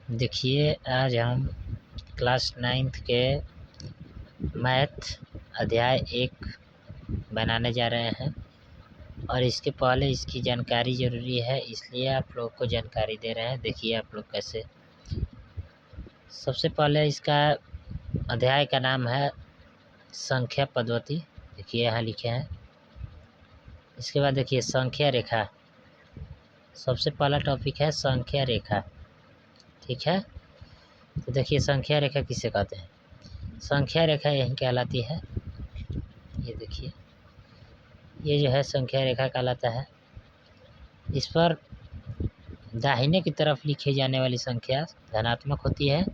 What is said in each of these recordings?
देखिए, आज हम क्लास 9th के मैथ अध्याय 1 बनाने जा रहे हैं और इसके पहले इसकी जानकारी ज़रूरी है, इसलिए आप लोग को जानकारी दे रहे हैं। देखिए आप लोग कैसे। सबसे पहले इसका अध्याय का नाम है संख्या पद्धति। देखिए यहाँ लिखे हैं। इसके बाद देखिए संख्या रेखा। सबसे पहला टॉपिक है संख्या रेखा, ठीक है। तो देखिए संख्या रेखा किसे कहते हैं। संख्या रेखा यही कहलाती है। ये देखिए, ये जो है संख्या रेखा कहलाता है। इस पर दाहिने की तरफ लिखी जाने वाली संख्या धनात्मक होती है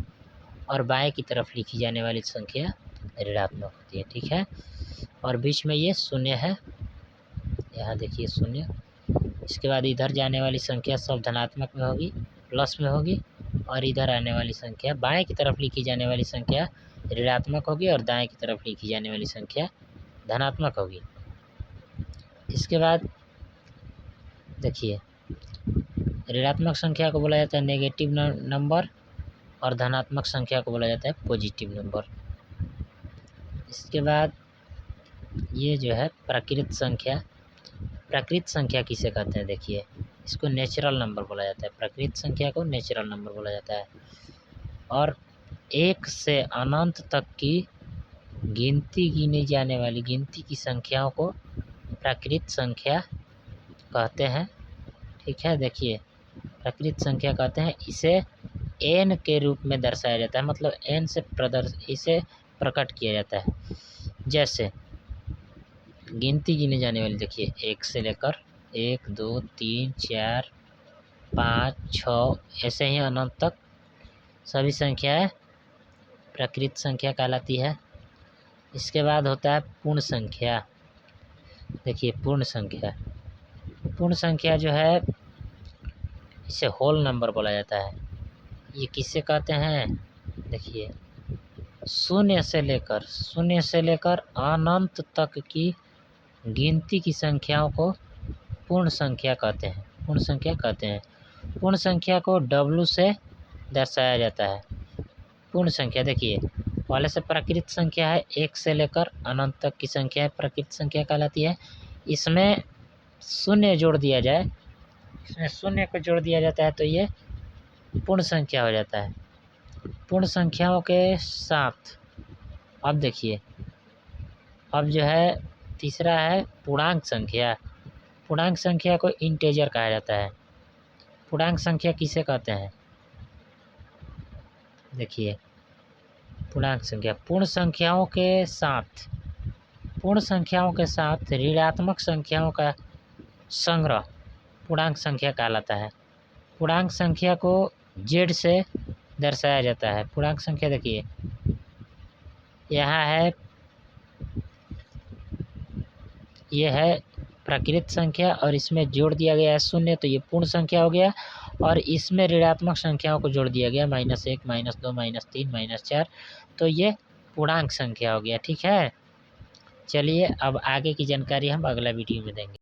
और बाएं की तरफ लिखी जाने वाली संख्या ऋणात्मक होती है, ठीक है। और बीच में ये शून्य है, यहाँ देखिए शून्य। इसके बाद इधर जाने वाली संख्या सब धनात्मक में होगी, प्लस में होगी, और इधर आने वाली संख्या बाएं की तरफ लिखी जाने वाली संख्या ऋणात्मक होगी और दाएं की तरफ लिखी जाने वाली संख्या धनात्मक होगी। इसके बाद देखिए, ऋणात्मक संख्या को बोला जाता है नेगेटिव नंबर और धनात्मक संख्या को बोला जाता है पॉजिटिव नंबर। इसके बाद ये जो है प्राकृत संख्या। प्राकृत संख्या किसे कहते हैं, देखिए इसको नेचुरल नंबर बोला जाता है। प्राकृत संख्या को नेचुरल नंबर बोला जाता है। और 1 से अनंत तक की गिनी जाने वाली गिनती की संख्याओं को प्राकृत संख्या कहते हैं, ठीक है। देखिए प्राकृत संख्या कहते हैं। इसे n के रूप में दर्शाया जाता है, मतलब n से इसे प्रकट किया जाता है। जैसे गिनती गिने जाने वाली, देखिए 1 से लेकर 1 2 3 4 5 6 ऐसे ही अनंत तक सभी संख्याएं प्राकृत संख्या कहलाती है। इसके बाद होता है पूर्ण संख्या। देखिए पूर्ण संख्या, पूर्ण संख्या जो है इसे होल नंबर बोला जाता है। ये किसे कहते हैं, देखिए शून्य से लेकर अनंत तक की गिनती की संख्याओं को पूर्ण संख्या कहते हैं। पूर्ण संख्या कहते हैं। पूर्ण संख्या को W से दर्शाया जाता है। पूर्ण संख्या देखिए पहले से प्राकृत संख्या है, 1 से लेकर अनंत तक की संख्या प्राकृत संख्या कहलाती है। इसमें शून्य जोड़ दिया जाए, इसमें शून्य को जोड़ दिया जाता है तो ये पूर्ण संख्या हो जाता है। पूर्ण संख्याओं के साथ अब देखिए, अब जो है तीसरा है पूर्णांक संख्या। पूर्णांक संख्या को इंटेजर कहा जाता है। पूर्णांक संख्या किसे कहते हैं, देखिए पूर्णांक संख्या पूर्ण संख्याओं के साथ ऋणात्मक संख्याओं का संग्रह पूर्णांक संख्या कहलाता है। पूर्णांक संख्या को Z से दर्शाया जाता है। पूर्णांक संख्या देखिए यहाँ है, ये है प्राकृत संख्या और इसमें जोड़ दिया गया है शून्य, तो ये पूर्ण संख्या हो गया। और इसमें ऋणात्मक संख्याओं को जोड़ दिया गया -1 -2 -3 -4, तो ये पूर्णांक संख्या हो गया, ठीक है। चलिए अब आगे की जानकारी हम अगला वीडियो में देंगे।